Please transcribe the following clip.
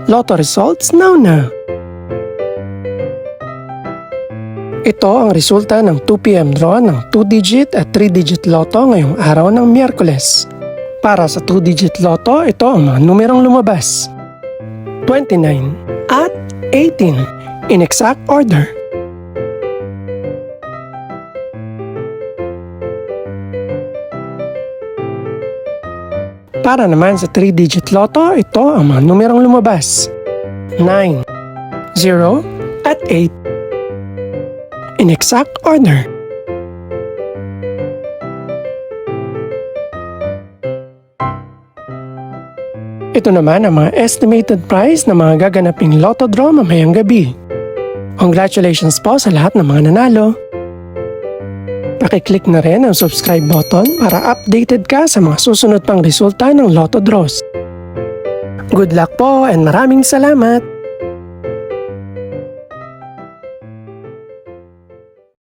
Lotto results now. Ito ang resulta ng 2 PM draw ng 2-digit at 3-digit lotto ngayong araw ng Miyerkules. Para sa 2-digit lotto, ito ang mga numerong lumabas: 29 at 18 in exact order. Para naman sa 3-digit lotto, ito ang mga numerong lumabas: 9, 0 at 8 in exact order. Ito naman ang mga estimated price ng mga gaganaping lotto draw mamayang gabi. Congratulations po sa lahat ng mga nanalo. Pakiclick na rin ang subscribe button para updated ka sa mga susunod pang resulta ng lotto draws. Good luck po and maraming salamat!